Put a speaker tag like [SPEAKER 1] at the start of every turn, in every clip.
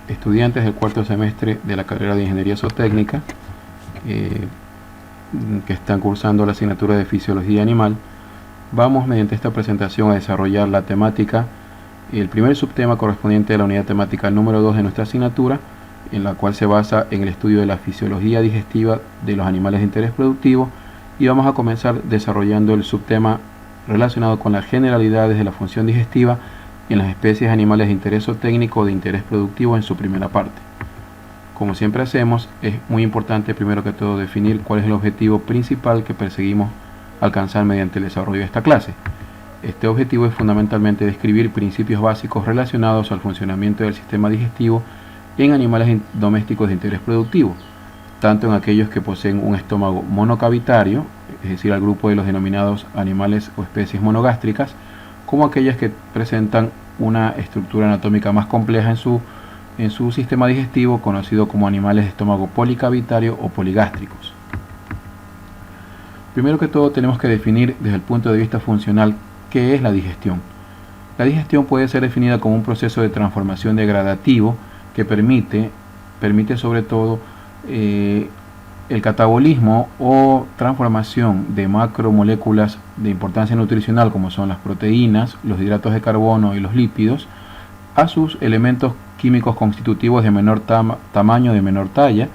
[SPEAKER 1] estudiantes del cuarto semestre de la carrera de Ingeniería Zootécnica que están cursando la asignatura de Fisiología Animal, vamos mediante esta presentación a desarrollar la temática, el primer subtema correspondiente a la unidad temática número 2 de nuestra asignatura, en la cual se basa en el estudio de la fisiología digestiva de los animales de interés productivo, y vamos a comenzar desarrollando el subtema relacionado con las generalidades de la función digestiva en las especies animales de interés zootécnico o de interés productivo en su primera parte. Como siempre hacemos, es muy importante primero que todo definir cuál es el objetivo principal que perseguimos alcanzar mediante el desarrollo de esta clase. Este objetivo es fundamentalmente describir principios básicos relacionados al funcionamiento del sistema digestivo en animales domésticos de interés productivo, tanto en aquellos que poseen un estómago monocavitario, es decir, al grupo de los denominados animales o especies monogástricas, como aquellas que presentan una estructura anatómica más compleja en su sistema digestivo, conocido como animales de estómago policavitario o poligástricos. Primero que todo tenemos que definir desde el punto de vista funcional qué es la digestión. La digestión puede ser definida como un proceso de transformación degradativo que permite sobre todo el catabolismo o transformación de macromoléculas de importancia nutricional, como son las proteínas, los hidratos de carbono y los lípidos, a sus elementos químicos constitutivos de menor tamaño, de menor talla,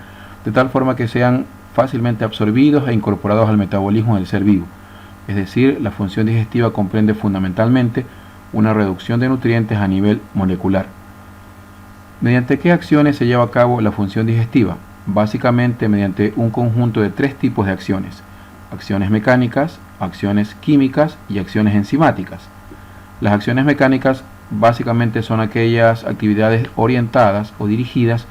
[SPEAKER 1] de tal forma que sean fácilmente absorbidos e incorporados al metabolismo del ser vivo. Es decir, la función digestiva comprende fundamentalmente una reducción de nutrientes a nivel molecular. ¿Mediante qué acciones se lleva a cabo la función digestiva? Básicamente mediante un conjunto de tres tipos de acciones: acciones mecánicas, acciones químicas y acciones enzimáticas. Las acciones mecánicas básicamente son aquellas actividades orientadas o dirigidas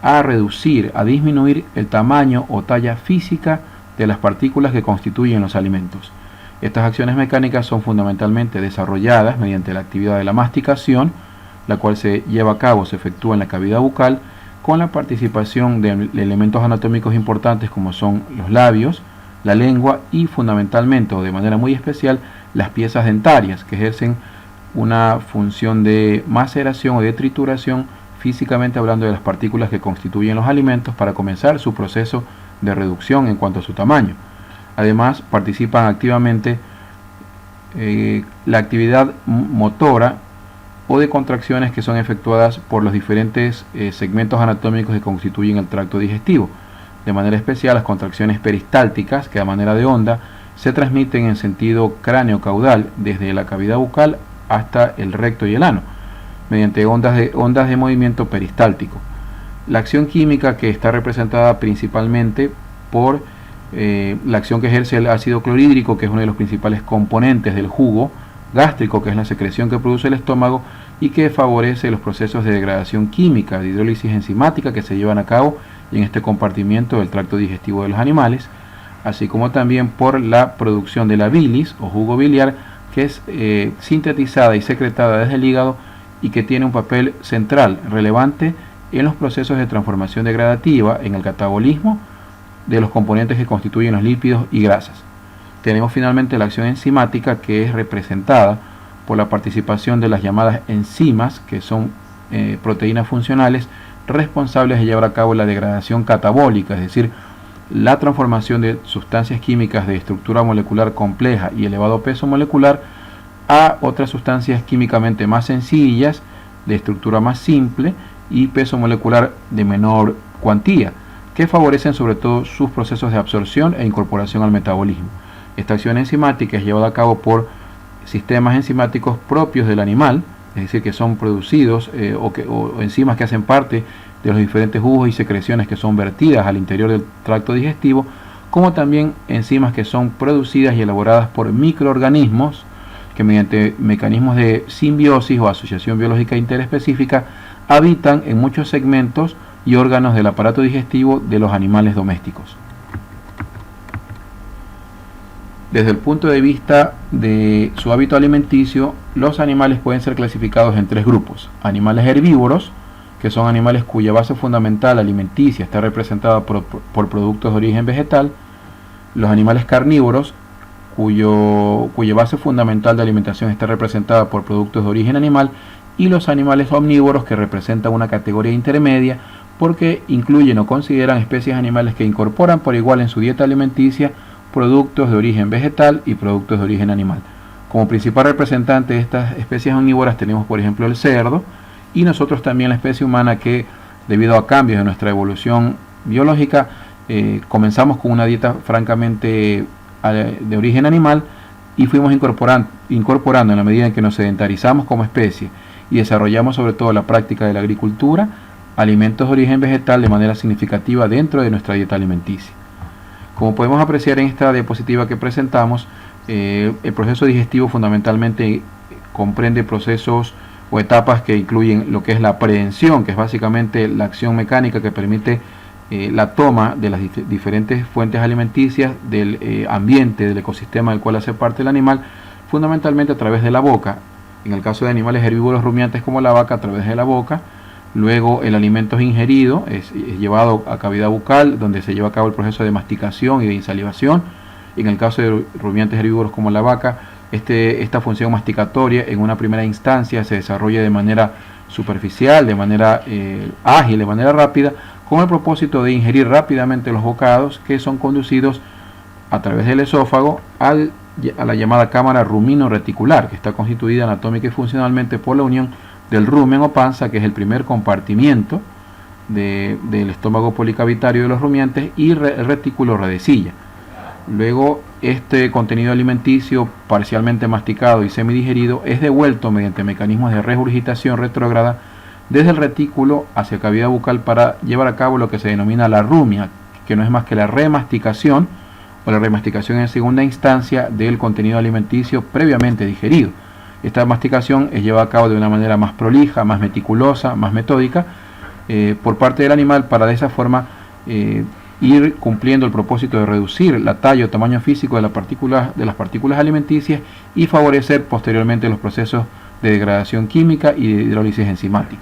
[SPEAKER 1] a reducir, a disminuir el tamaño o talla física de las partículas que constituyen los alimentos. Estas acciones mecánicas son fundamentalmente desarrolladas mediante la actividad de la masticación, la cual se lleva a cabo, se efectúa en la cavidad bucal, con la participación de elementos anatómicos importantes como son los labios, la lengua y fundamentalmente o de manera muy especial las piezas dentarias, que ejercen una función de maceración o de trituración, físicamente hablando, de las partículas que constituyen los alimentos para comenzar su proceso de reducción en cuanto a su tamaño. Además, participan activamente la actividad motora o de contracciones que son efectuadas por los diferentes segmentos anatómicos que constituyen el tracto digestivo. De manera especial, las contracciones peristálticas, que a manera de onda se transmiten en sentido cráneo-caudal desde la cavidad bucal hasta el recto y el ano, mediante ondas de movimiento peristáltico. La acción química, que está representada principalmente por la acción que ejerce el ácido clorhídrico, que es uno de los principales componentes del jugo gástrico, que es la secreción que produce el estómago y que favorece los procesos de degradación química, de hidrólisis enzimática que se llevan a cabo en este compartimiento del tracto digestivo de los animales, así como también por la producción de la bilis o jugo biliar, que es sintetizada y secretada desde el hígado y que tiene un papel central, relevante en los procesos de transformación degradativa, en el catabolismo de los componentes que constituyen los lípidos y grasas. Tenemos finalmente la acción enzimática, que es representada por la participación de las llamadas enzimas, que son proteínas funcionales responsables de llevar a cabo la degradación catabólica, es decir, la transformación de sustancias químicas de estructura molecular compleja y elevado peso molecular a otras sustancias químicamente más sencillas, de estructura más simple y peso molecular de menor cuantía, que favorecen sobre todo sus procesos de absorción e incorporación al metabolismo. Esta acción enzimática es llevada a cabo por sistemas enzimáticos propios del animal, es decir, que son producidos o enzimas que hacen parte de los diferentes jugos y secreciones que son vertidas al interior del tracto digestivo, como también enzimas que son producidas y elaboradas por microorganismos que mediante mecanismos de simbiosis o asociación biológica interespecífica habitan en muchos segmentos y órganos del aparato digestivo de los animales domésticos. Desde el punto de vista de su hábito alimenticio, los animales pueden ser clasificados en tres grupos: animales herbívoros, que son animales cuya base fundamental alimenticia está representada por productos de origen vegetal; los animales carnívoros, cuya base fundamental de alimentación está representada por productos de origen animal; y los animales omnívoros, que representan una categoría intermedia porque incluyen o consideran especies animales que incorporan por igual en su dieta alimenticia productos de origen vegetal y productos de origen animal. Como principal representante de estas especies omnívoras tenemos, por ejemplo, el cerdo, y nosotros también la especie humana, que debido a cambios en nuestra evolución biológica comenzamos con una dieta francamente de origen animal y fuimos incorporando en la medida en que nos sedentarizamos como especie y desarrollamos sobre todo la práctica de la agricultura, alimentos de origen vegetal de manera significativa dentro de nuestra dieta alimenticia. Como podemos apreciar en esta diapositiva que presentamos, el proceso digestivo fundamentalmente comprende procesos o etapas que incluyen lo que es la prehensión, que es básicamente la acción mecánica que permite la toma de las diferentes fuentes alimenticias del ambiente, del ecosistema del cual hace parte el animal, fundamentalmente a través de la boca. En el caso de animales herbívoros rumiantes como la vaca, a través de la boca. Luego el alimento es ingerido, es llevado a cavidad bucal, donde se lleva a cabo el proceso de masticación y de insalivación. En el caso de rumiantes herbívoros como la vaca, esta función masticatoria en una primera instancia se desarrolla de manera superficial, de manera ágil, de manera rápida, con el propósito de ingerir rápidamente los bocados, que son conducidos a través del esófago a la llamada cámara rumino-reticular, que está constituida anatómica y funcionalmente por la unión del rumen o panza, que es el primer compartimiento del estómago policavitario de los rumiantes, y el retículo redecilla. Luego este contenido alimenticio parcialmente masticado y semidigerido es devuelto mediante mecanismos de regurgitación retrógrada desde el retículo hacia cavidad bucal para llevar a cabo lo que se denomina la rumia, que no es más que la remasticación o la remasticación en segunda instancia del contenido alimenticio previamente digerido. Esta masticación es llevada a cabo de una manera más prolija, más meticulosa, más metódica por parte del animal, para de esa forma ir cumpliendo el propósito de reducir la talla o tamaño físico de las partículas alimenticias y favorecer posteriormente los procesos de degradación química y de hidrólisis enzimática.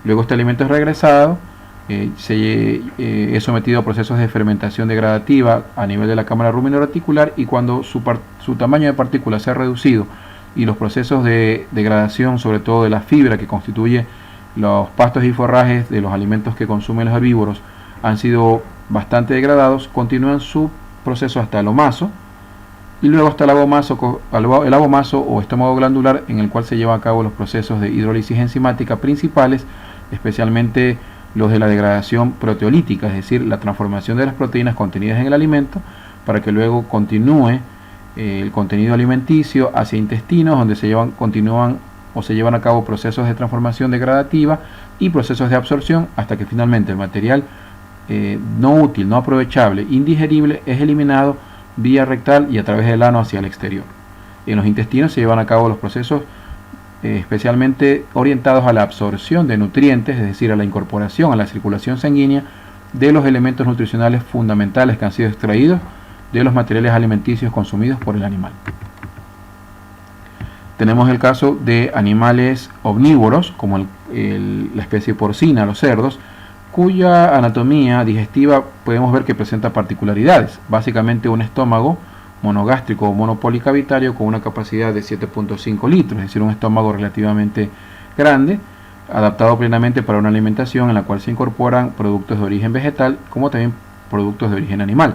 [SPEAKER 1] Luego este alimento es regresado, es sometido a procesos de fermentación degradativa a nivel de la cámara rumino-reticular, y cuando su tamaño de partículas se ha reducido y los procesos de degradación, sobre todo de la fibra que constituye los pastos y forrajes de los alimentos que consumen los herbívoros, han sido bastante degradados, continúan su proceso hasta el omaso, y luego hasta el abomaso o estómago glandular, en el cual se llevan a cabo los procesos de hidrólisis enzimática principales, especialmente los de la degradación proteolítica, es decir, la transformación de las proteínas contenidas en el alimento, para que luego continúe el contenido alimenticio hacia intestinos, donde se llevan a cabo procesos de transformación degradativa y procesos de absorción, hasta que finalmente el material no útil, no aprovechable, indigerible, es eliminado vía rectal y a través del ano hacia el exterior. En los intestinos se llevan a cabo los procesos especialmente orientados a la absorción de nutrientes, es decir, a la incorporación a la circulación sanguínea de los elementos nutricionales fundamentales que han sido extraídos de los materiales alimenticios consumidos por el animal. Tenemos el caso de animales omnívoros, como la especie porcina, los cerdos, cuya anatomía digestiva podemos ver que presenta particularidades. Básicamente un estómago monogástrico o monopolicavitario con una capacidad de 7.5 litros, es decir, un estómago relativamente grande, adaptado plenamente para una alimentación en la cual se incorporan productos de origen vegetal como también productos de origen animal.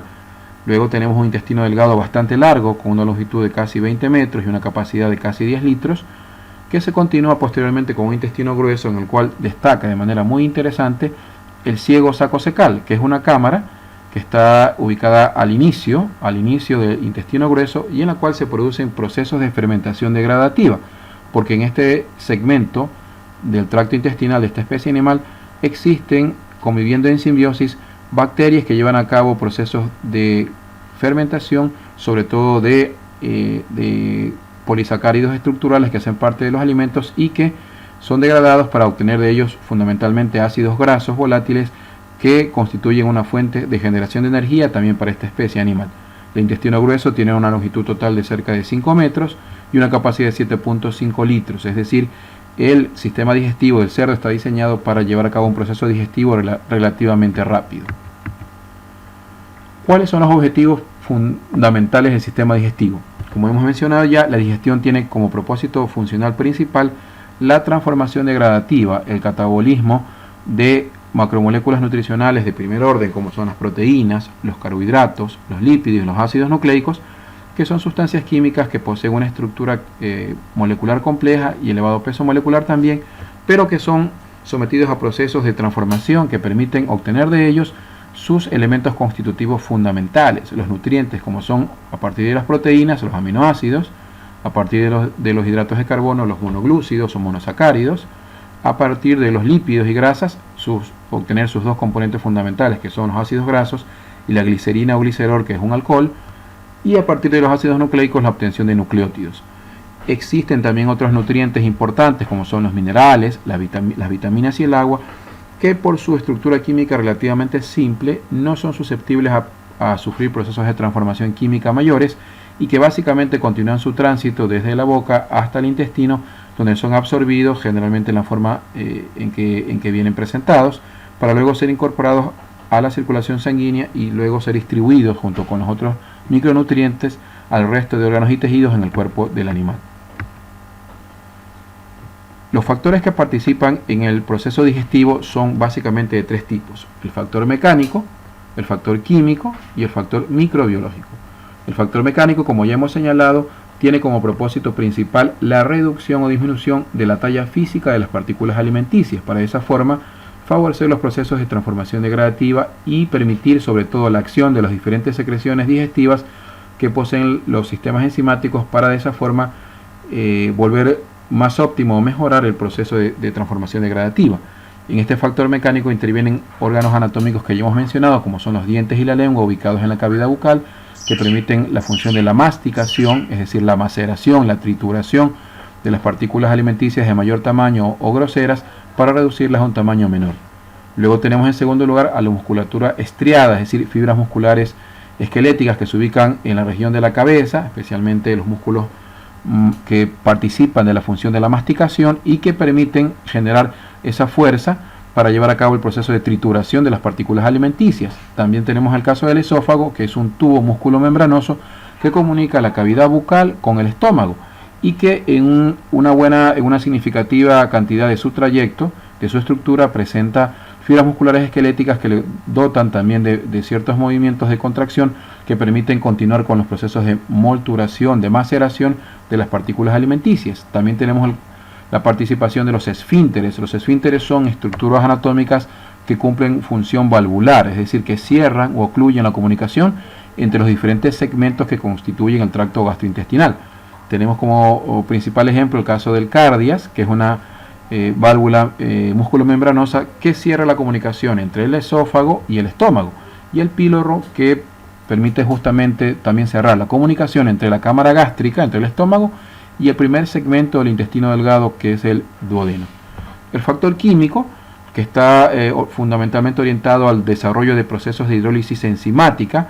[SPEAKER 1] Luego tenemos un intestino delgado bastante largo, con una longitud de casi 20 metros y una capacidad de casi 10 litros, que se continúa posteriormente con un intestino grueso, en el cual destaca de manera muy interesante el ciego sacocecal, que es una cámara que está ubicada al inicio del intestino grueso, y en la cual se producen procesos de fermentación degradativa, porque en este segmento del tracto intestinal de esta especie animal existen, conviviendo en simbiosis, bacterias que llevan a cabo procesos de fermentación, sobre todo de polisacáridos estructurales que hacen parte de los alimentos y que son degradados para obtener de ellos fundamentalmente ácidos grasos volátiles, que constituyen una fuente de generación de energía también para esta especie animal. El intestino grueso tiene una longitud total de cerca de 5 metros y una capacidad de 7.5 litros, es decir, el sistema digestivo del cerdo está diseñado para llevar a cabo un proceso digestivo relativamente rápido. ¿Cuáles son los objetivos fundamentales del sistema digestivo? Como hemos mencionado ya, la digestión tiene como propósito funcional principal la transformación degradativa, el catabolismo de macromoléculas nutricionales de primer orden, como son las proteínas, los carbohidratos, los lípidos y los ácidos nucleicos, que son sustancias químicas que poseen una estructura molecular compleja y elevado peso molecular también, pero que son sometidos a procesos de transformación que permiten obtener de ellos sus elementos constitutivos fundamentales, los nutrientes, como son a partir de las proteínas, los aminoácidos, a partir de los hidratos de carbono, los monoglúcidos o monosacáridos, a partir de los lípidos y grasas, obtener sus dos componentes fundamentales, que son los ácidos grasos y la glicerina o glicerol, que es un alcohol, y a partir de los ácidos nucleicos la obtención de nucleótidos. Existen también otros nutrientes importantes, como son los minerales, las vitaminas y el agua, que por su estructura química relativamente simple no son susceptibles a sufrir procesos de transformación química mayores y que básicamente continúan su tránsito desde la boca hasta el intestino, donde son absorbidos generalmente en la forma en que vienen presentados, para luego ser incorporados a la circulación sanguínea y luego ser distribuidos junto con los otros micronutrientes al resto de órganos y tejidos en el cuerpo del animal. Los factores que participan en el proceso digestivo son básicamente de tres tipos: el factor mecánico, el factor químico y el factor microbiológico. El factor mecánico, como ya hemos señalado, tiene como propósito principal la reducción o disminución de la talla física de las partículas alimenticias, para de esa forma favorecer los procesos de transformación degradativa y permitir sobre todo la acción de las diferentes secreciones digestivas que poseen los sistemas enzimáticos, para de esa forma volver más óptimo o mejorar el proceso de transformación degradativa. En este factor mecánico intervienen órganos anatómicos que ya hemos mencionado, como son los dientes y la lengua, ubicados en la cavidad bucal, que permiten la función de la masticación, es decir, la maceración, la trituración de las partículas alimenticias de mayor tamaño o groseras para reducirlas a un tamaño menor. Luego tenemos en segundo lugar a la musculatura estriada, es decir, fibras musculares esqueléticas que se ubican en la región de la cabeza, especialmente los músculos que participan de la función de la masticación y que permiten generar esa fuerza para llevar a cabo el proceso de trituración de las partículas alimenticias. También tenemos el caso del esófago, que es un tubo músculo-membranoso que comunica la cavidad bucal con el estómago y que en una significativa cantidad de su trayecto, de su estructura, presenta fibras musculares esqueléticas que le dotan también de ciertos movimientos de contracción que permiten continuar con los procesos de molturación, de maceración de las partículas alimenticias. También tenemos la participación de los esfínteres. Los esfínteres son estructuras anatómicas que cumplen función valvular, es decir, que cierran o ocluyen la comunicación entre los diferentes segmentos que constituyen el tracto gastrointestinal. Tenemos como principal ejemplo el caso del cardias, que es una válvula músculo-membranosa que cierra la comunicación entre el esófago y el estómago, y el píloro, que permite justamente también cerrar la comunicación entre la cámara gástrica, entre el estómago, y el primer segmento del intestino delgado, que es el duodeno. El factor químico, que está fundamentalmente orientado al desarrollo de procesos de hidrólisis enzimática,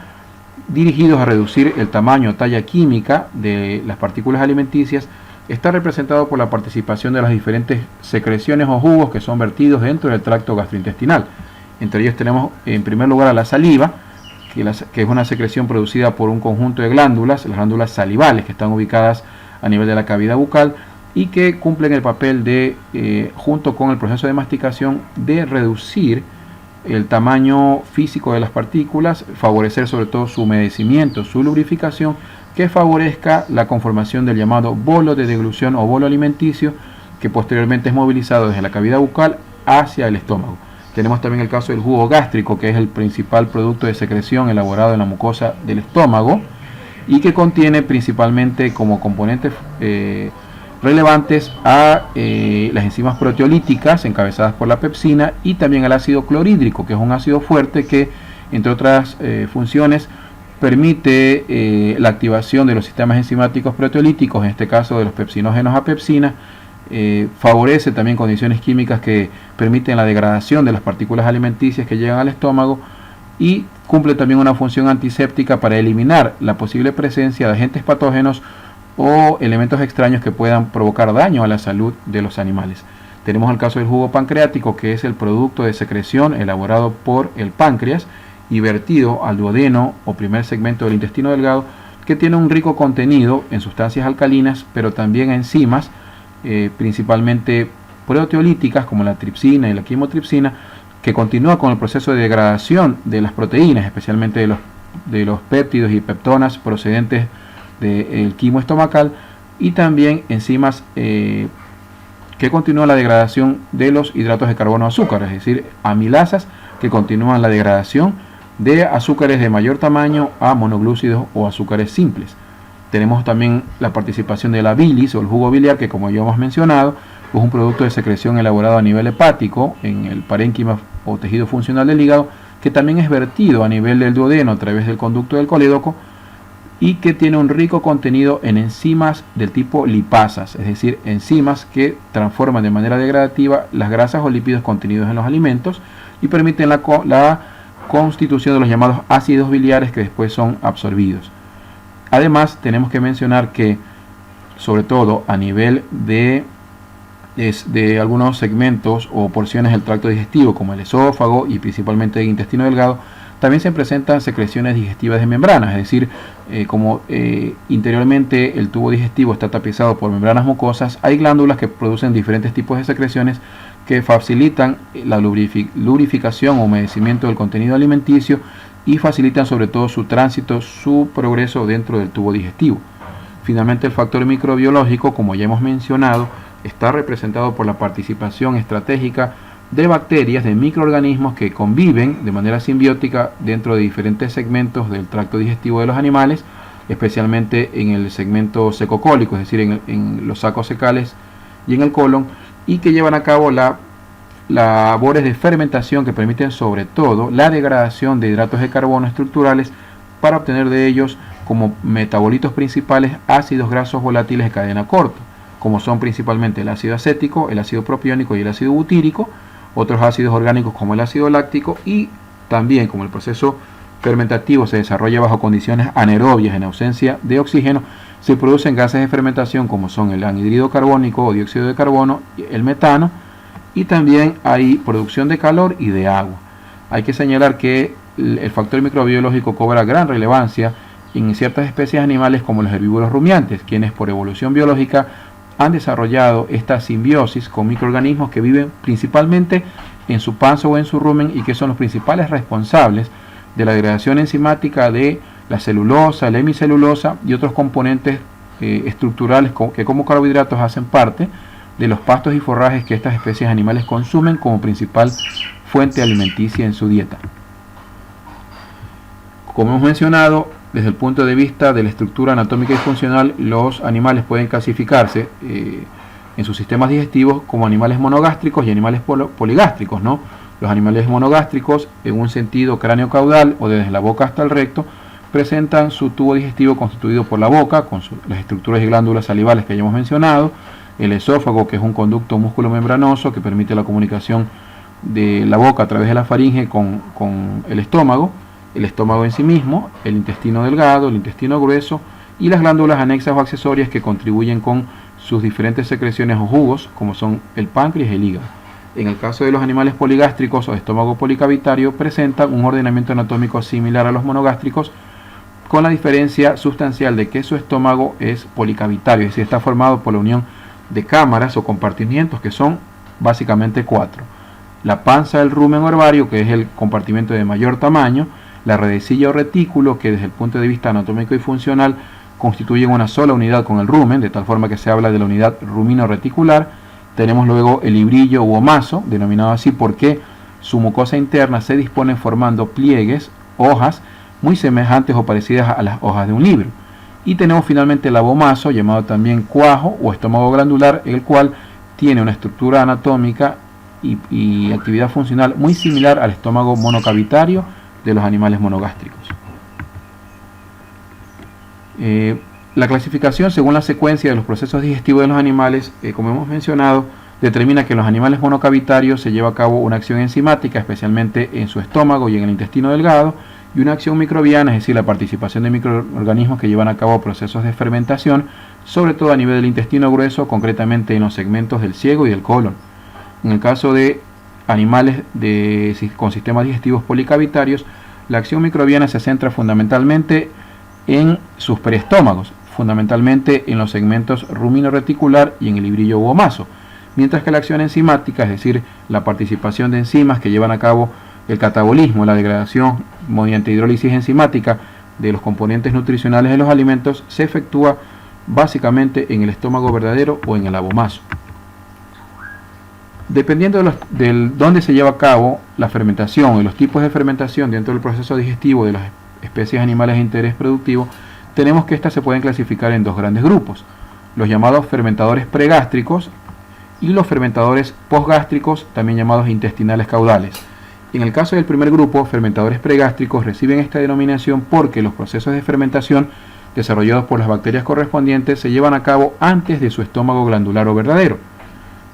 [SPEAKER 1] dirigidos a reducir el tamaño o talla química de las partículas alimenticias, está representado por la participación de las diferentes secreciones o jugos que son vertidos dentro del tracto gastrointestinal. Entre ellos tenemos en primer lugar a la saliva, que es una secreción producida por un conjunto de glándulas, las glándulas salivales, que están ubicadas a nivel de la cavidad bucal y que cumplen el papel de, junto con el proceso de masticación, de reducir el tamaño físico de las partículas, favorecer sobre todo su humedecimiento, su lubrificación, que favorezca la conformación del llamado bolo de deglución o bolo alimenticio, que posteriormente es movilizado desde la cavidad bucal hacia el estómago. Tenemos también el caso del jugo gástrico, que es el principal producto de secreción elaborado en la mucosa del estómago y que contiene principalmente como componentes relevantes a las enzimas proteolíticas encabezadas por la pepsina y también al ácido clorhídrico, que es un ácido fuerte que, entre otras funciones, permite la activación de los sistemas enzimáticos proteolíticos, en este caso de los pepsinógenos a pepsina, favorece también condiciones químicas que permiten la degradación de las partículas alimenticias que llegan al estómago y cumple también una función antiséptica para eliminar la posible presencia de agentes patógenos o elementos extraños que puedan provocar daño a la salud de los animales. Tenemos el caso del jugo pancreático, que es el producto de secreción elaborado por el páncreas y vertido al duodeno o primer segmento del intestino delgado, que tiene un rico contenido en sustancias alcalinas, pero también enzimas principalmente proteolíticas como la tripsina y la quimotripsina, que continúa con el proceso de degradación de las proteínas, especialmente de los péptidos y peptonas procedentes del quimo estomacal, y también enzimas que continúan la degradación de los hidratos de carbono azúcar, es decir, amilasas que continúan la degradación de azúcares de mayor tamaño a monoglúcidos o azúcares simples. Tenemos también la participación de la bilis o el jugo biliar, que como ya hemos mencionado, es un producto de secreción elaborado a nivel hepático en el parénquima o tejido funcional del hígado, que también es vertido a nivel del duodeno a través del conducto del colédoco y que tiene un rico contenido en enzimas del tipo lipasas, es decir, enzimas que transforman de manera degradativa las grasas o lípidos contenidos en los alimentos y permiten la constitución de los llamados ácidos biliares que después son absorbidos. Además, tenemos que mencionar que, sobre todo a nivel de algunos segmentos o porciones del tracto digestivo, como el esófago y principalmente el intestino delgado, también se presentan secreciones digestivas de membranas, es decir, como interiormente el tubo digestivo está tapizado por membranas mucosas, hay glándulas que producen diferentes tipos de secreciones que facilitan la lubrificación o humedecimiento del contenido alimenticio y facilitan sobre todo su tránsito, su progreso dentro del tubo digestivo. Finalmente, el factor microbiológico, como ya hemos mencionado, está representado por la participación estratégica de bacterias, de microorganismos que conviven de manera simbiótica dentro de diferentes segmentos del tracto digestivo de los animales, especialmente en el segmento secocólico, es decir, en los sacos secales y en el colon, y que llevan a cabo labores de fermentación que permiten sobre todo la degradación de hidratos de carbono estructurales para obtener de ellos como metabolitos principales ácidos grasos volátiles de cadena corta, como son principalmente el ácido acético, el ácido propiónico y el ácido butírico, otros ácidos orgánicos como el ácido láctico, y también como el proceso fermentativo se desarrolla bajo condiciones anaerobias en ausencia de oxígeno, se producen gases de fermentación como son el anhídrido carbónico o dióxido de carbono, el metano, y también hay producción de calor y de agua. Hay que señalar que el factor microbiológico cobra gran relevancia en ciertas especies animales como los herbívoros rumiantes, quienes por evolución biológica han desarrollado esta simbiosis con microorganismos que viven principalmente en su panza o en su rumen y que son los principales responsables de la degradación enzimática de la celulosa, la hemicelulosa y otros componentes estructurales que como carbohidratos hacen parte de los pastos y forrajes que estas especies animales consumen como principal fuente alimenticia en su dieta. Como hemos mencionado, desde el punto de vista de la estructura anatómica y funcional, los animales pueden clasificarse en sus sistemas digestivos como animales monogástricos y animales poligástricos, ¿no? Los animales monogástricos, en un sentido cráneo-caudal o desde la boca hasta el recto, presentan su tubo digestivo constituido por la boca, con las estructuras y glándulas salivales que ya hemos mencionado, el esófago, que es un conducto músculo-membranoso que permite la comunicación de la boca a través de la faringe con el estómago en sí mismo, el intestino delgado, el intestino grueso y las glándulas anexas o accesorias que contribuyen con sus diferentes secreciones o jugos, como son el páncreas y el hígado. En el caso de los animales poligástricos o de estómago policavitario, presentan un ordenamiento anatómico similar a los monogástricos, con la diferencia sustancial de que su estómago es policavitario, es decir, está formado por la unión de cámaras o compartimientos que son básicamente 4. La panza del rumen o herbario, que es el compartimento de mayor tamaño, la redecilla o retículo, que desde el punto de vista anatómico y funcional constituyen una sola unidad con el rumen, de tal forma que se habla de la unidad rumino-reticular. Tenemos luego el librillo u omaso, denominado así porque su mucosa interna se dispone formando pliegues, hojas, muy semejantes o parecidas a las hojas de un libro. Y tenemos finalmente el abomaso, llamado también cuajo o estómago glandular, el cual tiene una estructura anatómica y actividad funcional muy similar al estómago monocavitario de los animales monogástricos. La clasificación según la secuencia de los procesos digestivos de los animales, como hemos mencionado, determina que en los animales monocavitarios se lleva a cabo una acción enzimática, especialmente en su estómago y en el intestino delgado, y una acción microbiana, es decir, la participación de microorganismos que llevan a cabo procesos de fermentación, sobre todo a nivel del intestino grueso, concretamente en los segmentos del ciego y del colon. En el caso de animales con sistemas digestivos policavitarios, la acción microbiana se centra fundamentalmente en sus periestómagos, fundamentalmente en los segmentos rumino-reticular y en el hibrillo huomazo, mientras que la acción enzimática, es decir, la participación de enzimas que llevan a cabo el catabolismo, la degradación mediante hidrólisis enzimática de los componentes nutricionales de los alimentos, se efectúa básicamente en el estómago verdadero o en el abomazo. Dependiendo de dónde se lleva a cabo la fermentación y los tipos de fermentación dentro del proceso digestivo de las especies animales de interés productivo, tenemos que estas se pueden clasificar en dos grandes grupos: los llamados fermentadores pregástricos y los fermentadores postgástricos, también llamados intestinales caudales. En el caso del primer grupo, fermentadores pregástricos reciben esta denominación porque los procesos de fermentación desarrollados por las bacterias correspondientes se llevan a cabo antes de su estómago glandular o verdadero.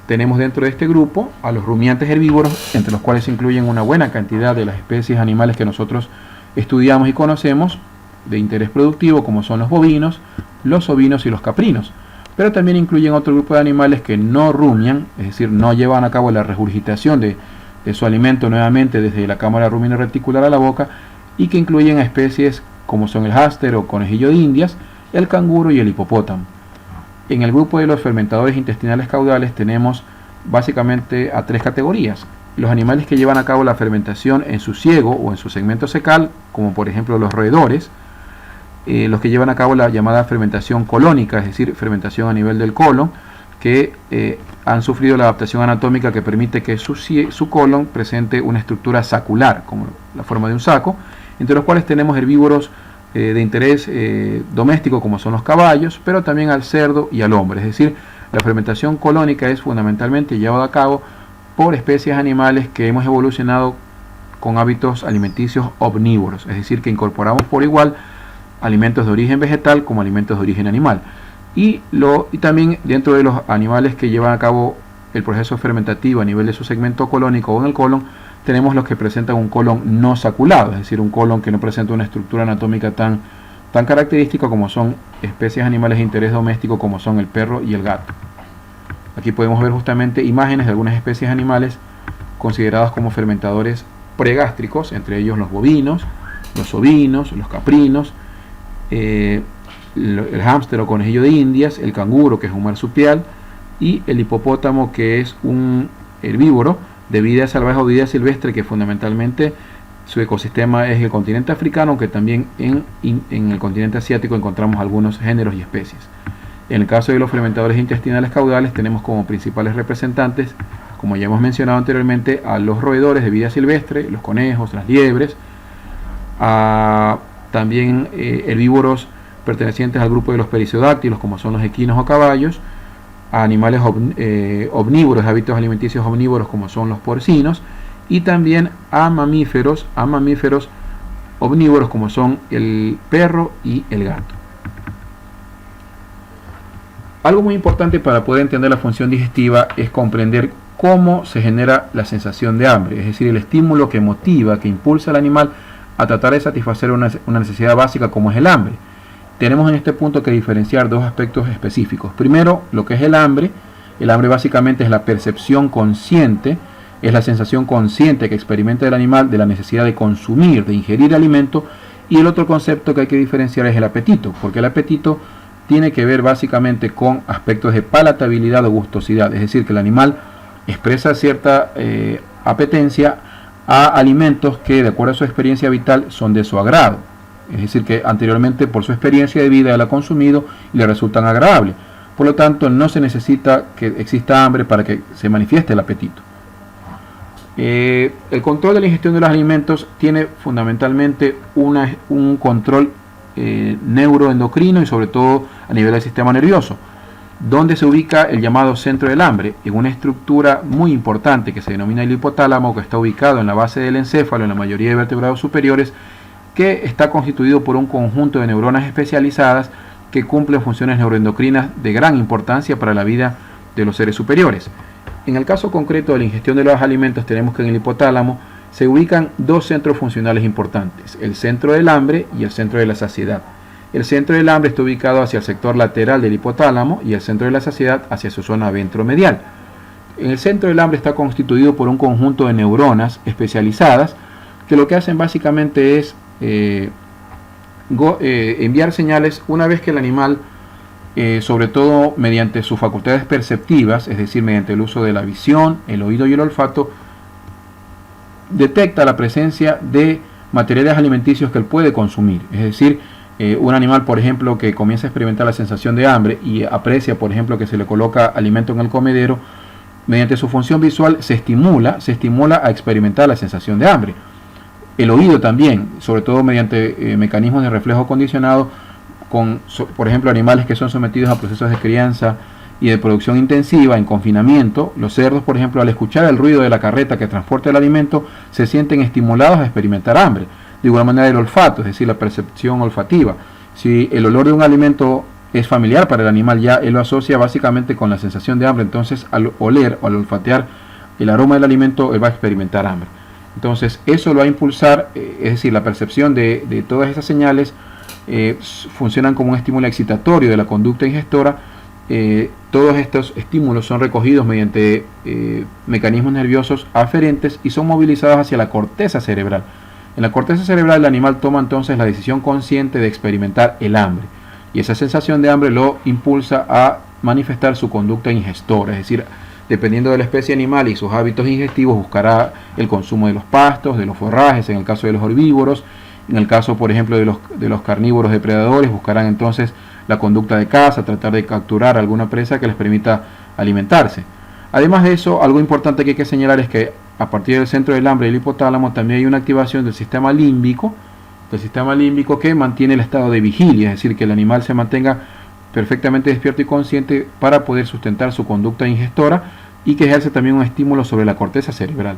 [SPEAKER 1] Tenemos dentro de este grupo a los rumiantes herbívoros, entre los cuales se incluyen una buena cantidad de las especies animales que nosotros estudiamos y conocemos de interés productivo, como son los bovinos, los ovinos y los caprinos. Pero también incluyen otro grupo de animales que no rumian, es decir, no llevan a cabo la regurgitación de su alimento nuevamente desde la cámara rumino-reticular a la boca, y que incluyen a especies como son el hámster o conejillo de indias, el canguro y el hipopótamo. En el grupo de los fermentadores intestinales caudales tenemos básicamente a tres categorías: los animales que llevan a cabo la fermentación en su ciego o en su segmento cecal, como por ejemplo los roedores, los que llevan a cabo la llamada fermentación colónica, es decir, fermentación a nivel del colon, que han sufrido la adaptación anatómica que permite que su colon presente una estructura sacular, como la forma de un saco, entre los cuales tenemos herbívoros de interés doméstico, como son los caballos, pero también al cerdo y al hombre. Es decir, la fermentación colónica es fundamentalmente llevada a cabo por especies animales que hemos evolucionado con hábitos alimenticios omnívoros, es decir, que incorporamos por igual alimentos de origen vegetal como alimentos de origen animal. Y también dentro de los animales que llevan a cabo el proceso fermentativo a nivel de su segmento colónico o en el colon, tenemos los que presentan un colon no saculado, es decir, un colon que no presenta una estructura anatómica tan característica, como son especies animales de interés doméstico como son el perro y el gato. Aquí podemos ver justamente imágenes de algunas especies animales consideradas como fermentadores pregástricos, entre ellos los bovinos, los ovinos, los caprinos, el hámster o conejillo de indias, el canguro, que es un marsupial, y el hipopótamo, que es un herbívoro de vida salvaje o vida silvestre, que fundamentalmente su ecosistema es el continente africano, aunque también en el continente asiático encontramos algunos géneros y especies. En el caso de los fermentadores intestinales caudales tenemos como principales representantes, como ya hemos mencionado anteriormente, a los roedores de vida silvestre, los conejos, las liebres, también herbívoros pertenecientes al grupo de los perisodáctilos, como son los equinos o caballos, a animales omnívoros, hábitos alimenticios omnívoros, como son los porcinos, y también a mamíferos omnívoros, como son el perro y el gato. Algo muy importante para poder entender la función digestiva es comprender cómo se genera la sensación de hambre, es decir, el estímulo que motiva, que impulsa al animal a tratar de satisfacer una necesidad básica como es el hambre. Tenemos en este punto que diferenciar dos aspectos específicos. Primero, lo que es el hambre. El hambre básicamente es la percepción consciente, es la sensación consciente que experimenta el animal de la necesidad de consumir, de ingerir alimento. Y el otro concepto que hay que diferenciar es el apetito, porque el apetito tiene que ver básicamente con aspectos de palatabilidad o gustosidad, es decir, que el animal expresa cierta apetencia a alimentos que, de acuerdo a su experiencia vital, son de su agrado. Es decir, que anteriormente por su experiencia de vida él ha consumido y le resultan agradables. Por lo tanto, no se necesita que exista hambre para que se manifieste el apetito. El control de la ingestión de los alimentos tiene fundamentalmente un control neuroendocrino y sobre todo a nivel del sistema nervioso, donde se ubica el llamado centro del hambre, en una estructura muy importante que se denomina el hipotálamo, que está ubicado en la base del encéfalo en la mayoría de vertebrados superiores, que está constituido por un conjunto de neuronas especializadas que cumplen funciones neuroendocrinas de gran importancia para la vida de los seres superiores. En el caso concreto de la ingestión de los alimentos, tenemos que en el hipotálamo se ubican dos centros funcionales importantes: el centro del hambre y el centro de la saciedad. El centro del hambre está ubicado hacia el sector lateral del hipotálamo y el centro de la saciedad hacia su zona ventromedial. En el centro del hambre está constituido por un conjunto de neuronas especializadas que lo que hacen básicamente es enviar señales una vez que el animal sobre todo mediante sus facultades perceptivas, es decir, mediante el uso de la visión, el oído y el olfato, detecta la presencia de materiales alimenticios que él puede consumir. Es decir, un animal, por ejemplo, que comienza a experimentar la sensación de hambre y aprecia, por ejemplo, que se le coloca alimento en el comedero, mediante su función visual se estimula a experimentar la sensación de hambre. El oído también, sobre todo mediante mecanismos de reflejo condicionado, por ejemplo, animales que son sometidos a procesos de crianza y de producción intensiva en confinamiento. Los cerdos, por ejemplo, al escuchar el ruido de la carreta que transporta el alimento, se sienten estimulados a experimentar hambre. De igual manera el olfato, es decir, la percepción olfativa. Si el olor de un alimento es familiar para el animal, ya él lo asocia básicamente con la sensación de hambre. Entonces, al oler o al olfatear el aroma del alimento, él va a experimentar hambre. Entonces, eso lo va a impulsar, es decir, la percepción de todas esas señales funcionan como un estímulo excitatorio de la conducta ingestora. Todos estos estímulos son recogidos mediante mecanismos nerviosos aferentes y son movilizados hacia la corteza cerebral. En la corteza cerebral el animal toma entonces la decisión consciente de experimentar el hambre, y esa sensación de hambre lo impulsa a manifestar su conducta ingestora, es decir, dependiendo de la especie animal y sus hábitos ingestivos, buscará el consumo de los pastos, de los forrajes, en el caso de los herbívoros. En el caso, por ejemplo, de los carnívoros depredadores, buscarán entonces la conducta de caza, tratar de capturar alguna presa que les permita alimentarse. Además de eso, algo importante que hay que señalar es que a partir del centro del hambre y el hipotálamo también hay una activación del sistema límbico que mantiene el estado de vigilia, es decir, que el animal se mantenga perfectamente despierto y consciente para poder sustentar su conducta ingestora, y que ejerce también un estímulo sobre la corteza cerebral.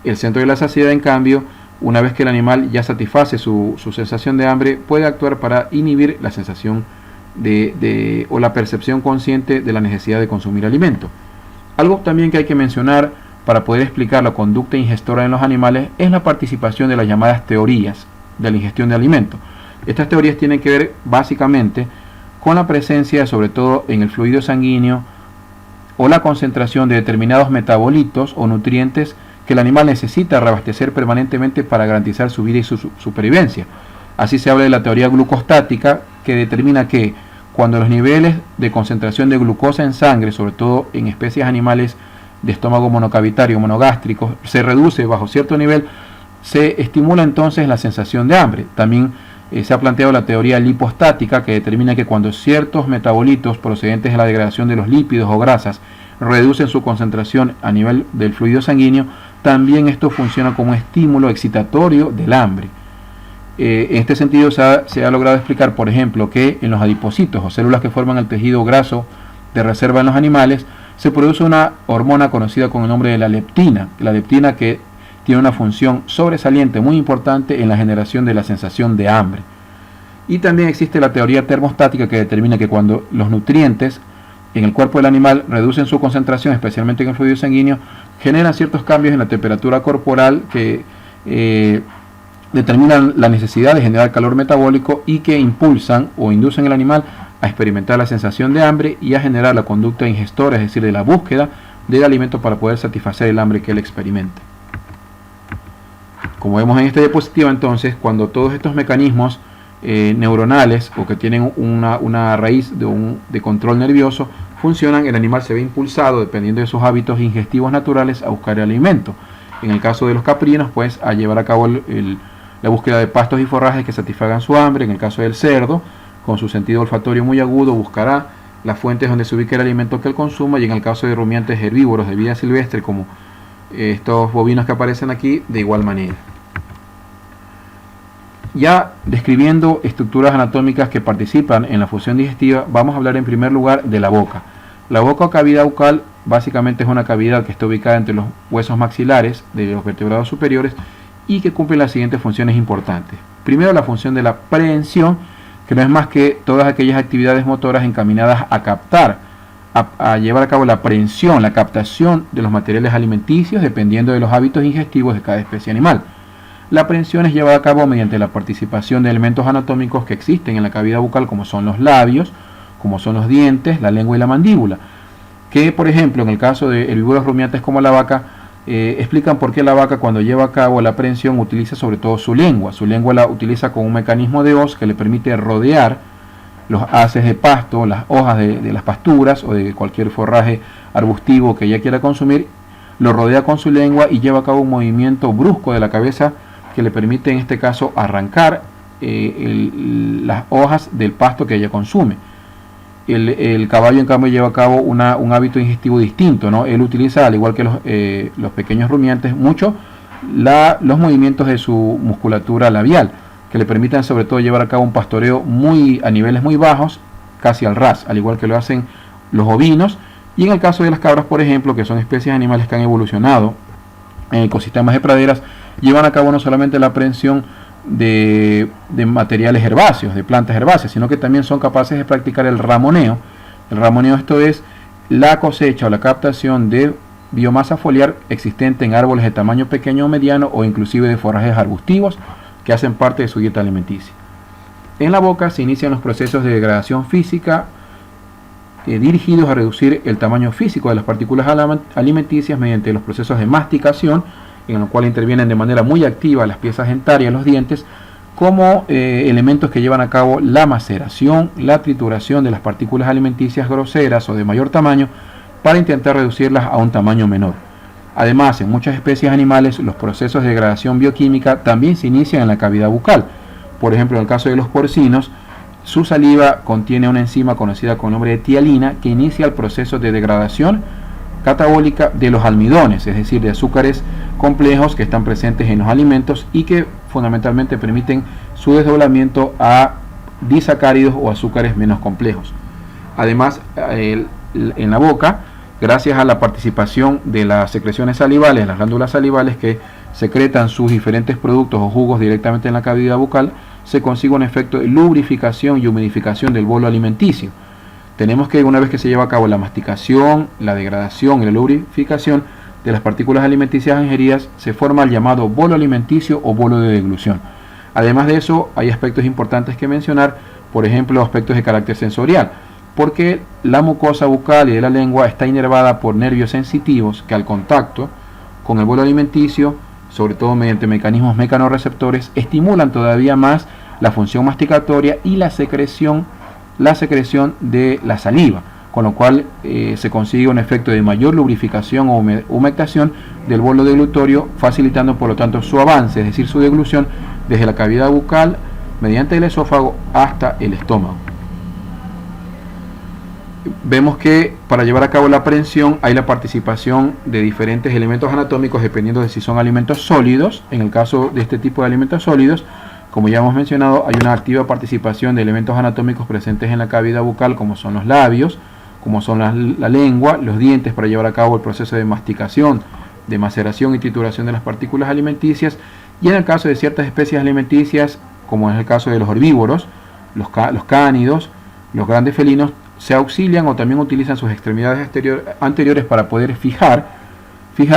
[SPEAKER 1] El centro de la saciedad, en cambio, una vez que el animal ya satisface su sensación de hambre, puede actuar para inhibir la sensación o la percepción consciente de la necesidad de consumir alimento. Algo también que hay que mencionar para poder explicar la conducta ingestora en los animales es la participación de las llamadas teorías de la ingestión de alimentos. Estas teorías tienen que ver básicamente con la presencia, sobre todo en el fluido sanguíneo, o la concentración de determinados metabolitos o nutrientes que el animal necesita reabastecer permanentemente para garantizar su vida y su supervivencia. Así se habla de la teoría glucostática, que determina que cuando los niveles de concentración de glucosa en sangre, sobre todo en especies animales de estómago monocavitario o monogástricos, se reduce bajo cierto nivel, se estimula entonces la sensación de hambre. También se ha planteado la teoría lipostática, que determina que cuando ciertos metabolitos procedentes de la degradación de los lípidos o grasas reducen su concentración a nivel del fluido sanguíneo, también esto funciona como estímulo excitatorio del hambre. En este sentido se ha logrado explicar, por ejemplo, que en los adipocitos o células que forman el tejido graso de reserva en los animales, se produce una hormona conocida con el nombre de la leptina que tiene una función sobresaliente muy importante en la generación de la sensación de hambre. Y también existe la teoría termostática, que determina que cuando los nutrientes en el cuerpo del animal reducen su concentración, especialmente en el fluido sanguíneo, generan ciertos cambios en la temperatura corporal que determinan la necesidad de generar calor metabólico y que impulsan o inducen al animal a experimentar la sensación de hambre y a generar la conducta ingestora, es decir, de la búsqueda del alimento para poder satisfacer el hambre que él experimenta. Como vemos en esta diapositiva, entonces, cuando todos estos mecanismos neuronales o que tienen una raíz de control nervioso funcionan, el animal se ve impulsado, dependiendo de sus hábitos ingestivos naturales, a buscar el alimento. En el caso de los caprinos, pues a llevar a cabo la búsqueda de pastos y forrajes que satisfagan su hambre. En el caso del cerdo, con su sentido olfatorio muy agudo, buscará las fuentes donde se ubique el alimento que él consuma, y en el caso de rumiantes herbívoros de vida silvestre, como estos bovinos que aparecen aquí, de igual manera. Ya describiendo estructuras anatómicas que participan en la función digestiva, vamos a hablar en primer lugar de la boca. La boca o cavidad bucal básicamente es una cavidad que está ubicada entre los huesos maxilares de los vertebrados superiores y que cumple las siguientes funciones importantes. Primero, la función de la prehensión, que no es más que todas aquellas actividades motoras encaminadas a captar, a llevar a cabo la prehensión, la captación de los materiales alimenticios dependiendo de los hábitos ingestivos de cada especie animal. La prehensión es llevada a cabo mediante la participación de elementos anatómicos que existen en la cavidad bucal, como son los labios, como son los dientes, la lengua y la mandíbula, que por ejemplo en el caso de herbívoros rumiantes como la vaca, explican por qué la vaca, cuando lleva a cabo la prehensión, utiliza sobre todo su lengua. Su lengua la utiliza como un mecanismo de hoz que le permite rodear los haces de pasto, las hojas de las pasturas o de cualquier forraje arbustivo que ella quiera consumir, lo rodea con su lengua y lleva a cabo un movimiento brusco de la cabeza que le permite en este caso arrancar las hojas del pasto que ella consume. El caballo en cambio lleva a cabo un hábito digestivo distinto, ¿no? Él utiliza, al igual que los pequeños rumiantes, mucho los movimientos de su musculatura labial, que le permitan sobre todo llevar a cabo un pastoreo a niveles muy bajos, casi al ras, al igual que lo hacen los ovinos. Y en el caso de las cabras, por ejemplo, que son especies animales que han evolucionado en ecosistemas de praderas, llevan a cabo no solamente la aprehensión de materiales herbáceos, de plantas herbáceas, sino que también son capaces de practicar el ramoneo. El ramoneo, esto es la cosecha o la captación de biomasa foliar existente en árboles de tamaño pequeño o mediano, o inclusive de forrajes arbustivos que hacen parte de su dieta alimenticia. En la boca se inician los procesos de degradación física dirigidos a reducir el tamaño físico de las partículas alimenticias mediante los procesos de masticación, en los cuales intervienen de manera muy activa las piezas dentarias, los dientes, como elementos que llevan a cabo la maceración, la trituración de las partículas alimenticias groseras o de mayor tamaño para intentar reducirlas a un tamaño menor. Además, en muchas especies animales, los procesos de degradación bioquímica también se inician en la cavidad bucal. Por ejemplo, en el caso de los porcinos, su saliva contiene una enzima conocida con el nombre de tialina, que inicia el proceso de degradación catabólica de los almidones, es decir, de azúcares complejos que están presentes en los alimentos y que fundamentalmente permiten su desdoblamiento a disacáridos o azúcares menos complejos. Además, en la boca, gracias a la participación de las secreciones salivales, las glándulas salivales que secretan sus diferentes productos o jugos directamente en la cavidad bucal, se consigue un efecto de lubrificación y humidificación del bolo alimenticio. Tenemos que, una vez que se lleva a cabo la masticación, la degradación y la lubrificación de las partículas alimenticias ingeridas, se forma el llamado bolo alimenticio o bolo de deglución. Además de eso, hay aspectos importantes que mencionar, por ejemplo, aspectos de carácter sensorial, porque la mucosa bucal y de la lengua está inervada por nervios sensitivos que, al contacto con el bolo alimenticio, sobre todo mediante mecanismos mecanorreceptores, estimulan todavía más la función masticatoria y la secreción de la saliva, con lo cual se consigue un efecto de mayor lubrificación o humectación del bolo deglutorio, facilitando por lo tanto su avance, es decir, su deglución desde la cavidad bucal mediante el esófago hasta el estómago. Vemos que para llevar a cabo la aprehensión hay la participación de diferentes elementos anatómicos dependiendo de si son alimentos sólidos. En el caso de este tipo de alimentos sólidos, como ya hemos mencionado, hay una activa participación de elementos anatómicos presentes en la cavidad bucal, como son los labios, como son la lengua, los dientes, para llevar a cabo el proceso de masticación, de maceración y trituración de las partículas alimenticias. Y en el caso de ciertas especies alimenticias, como es el caso de los herbívoros, los cánidos, los grandes felinos, se auxilian o también utilizan sus extremidades anteriores para poder fijar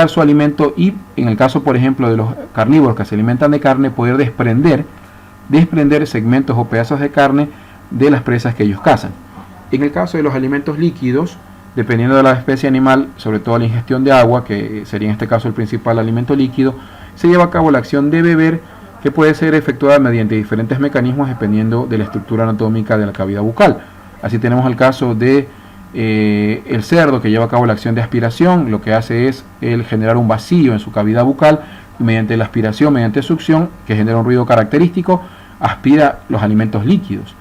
[SPEAKER 1] su alimento, y en el caso, por ejemplo, de los carnívoros que se alimentan de carne, poder desprender segmentos o pedazos de carne de las presas que ellos cazan. En el caso de los alimentos líquidos, dependiendo de la especie animal, sobre todo la ingestión de agua, que sería en este caso el principal alimento líquido, se lleva a cabo la acción de beber, que puede ser efectuada mediante diferentes mecanismos dependiendo de la estructura anatómica de la cavidad bucal. Así tenemos el caso de el cerdo, que lleva a cabo la acción de aspiración. Lo que hace es el generar un vacío en su cavidad bucal, y mediante la aspiración, mediante succión, que genera un ruido característico, aspira los alimentos líquidos.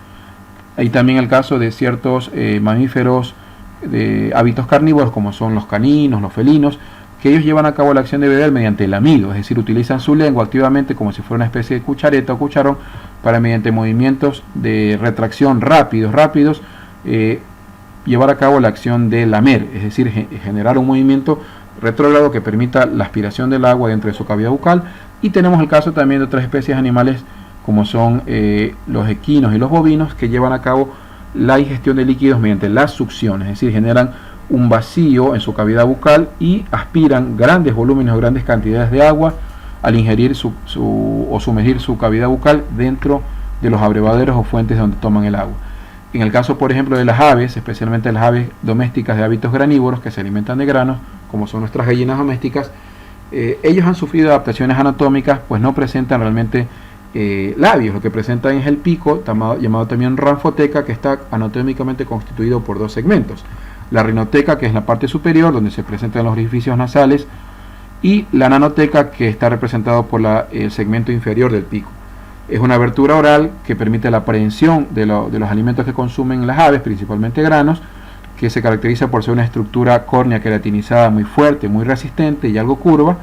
[SPEAKER 1] Hay también el caso de ciertos mamíferos de hábitos carnívoros, como son los caninos, los felinos, que ellos llevan a cabo la acción de beber mediante el lamido, es decir, utilizan su lengua activamente como si fuera una especie de cuchareta o cucharón, para, mediante movimientos de retracción rápidos, llevar a cabo la acción de lamer, es decir, generar un movimiento retrógrado que permita la aspiración del agua dentro de su cavidad bucal. Y tenemos el caso también de otras especies animales, como son los equinos y los bovinos, que llevan a cabo la ingestión de líquidos mediante la succión, es decir, generan un vacío en su cavidad bucal y aspiran grandes volúmenes o grandes cantidades de agua al ingerir o sumergir su cavidad bucal dentro de los abrevaderos o fuentes donde toman el agua. En el caso, por ejemplo, de las aves, especialmente las aves domésticas de hábitos granívoros que se alimentan de granos, como son nuestras gallinas domésticas, ellos han sufrido adaptaciones anatómicas, pues no presentan realmente labios. Lo que presentan es el pico, llamado también ranfoteca, que está anatómicamente constituido por dos segmentos: la rinoteca, que es la parte superior donde se presentan los orificios nasales, y la nanoteca, que está representado por el segmento inferior del pico. Es una abertura oral que permite la aprehensión de los alimentos que consumen las aves, principalmente granos, que se caracteriza por ser una estructura córnea queratinizada muy fuerte, muy resistente y algo curva,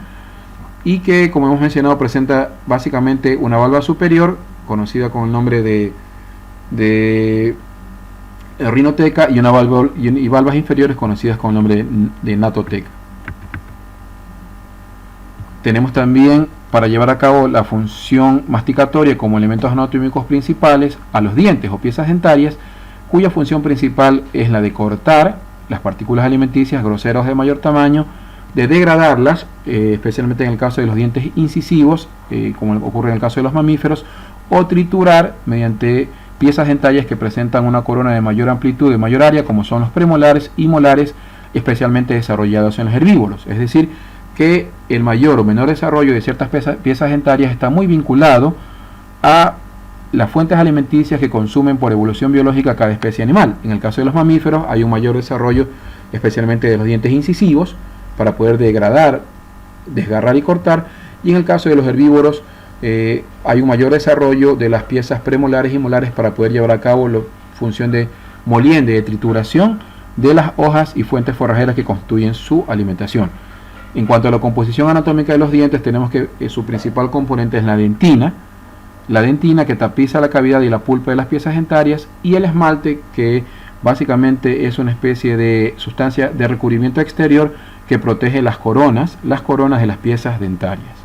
[SPEAKER 1] y que, como hemos mencionado, presenta básicamente una valva superior, conocida con el nombre de rinoteca, y valvas inferiores conocidas con el nombre de natoteca. Tenemos también, para llevar a cabo la función masticatoria como elementos anatómicos principales, a los dientes o piezas dentarias, cuya función principal es la de cortar las partículas alimenticias groseras de mayor tamaño, de degradarlas, especialmente en el caso de los dientes incisivos, como ocurre en el caso de los mamíferos, o triturar mediante piezas dentarias que presentan una corona de mayor amplitud, de mayor área, como son los premolares y molares, especialmente desarrollados en los herbívoros. Es decir, que el mayor o menor desarrollo de ciertas piezas dentarias está muy vinculado a las fuentes alimenticias que consumen por evolución biológica cada especie animal. En el caso de los mamíferos hay un mayor desarrollo especialmente de los dientes incisivos para poder degradar, desgarrar y cortar, y en el caso de los herbívoros hay un mayor desarrollo de las piezas premolares y molares para poder llevar a cabo la función de molienda, de trituración de las hojas y fuentes forrajeras que constituyen su alimentación. En cuanto a la composición anatómica de los dientes, tenemos que su principal componente es la dentina que tapiza la cavidad y la pulpa de las piezas dentarias, y el esmalte, que básicamente es una especie de sustancia de recubrimiento exterior que protege las coronas de las piezas dentarias.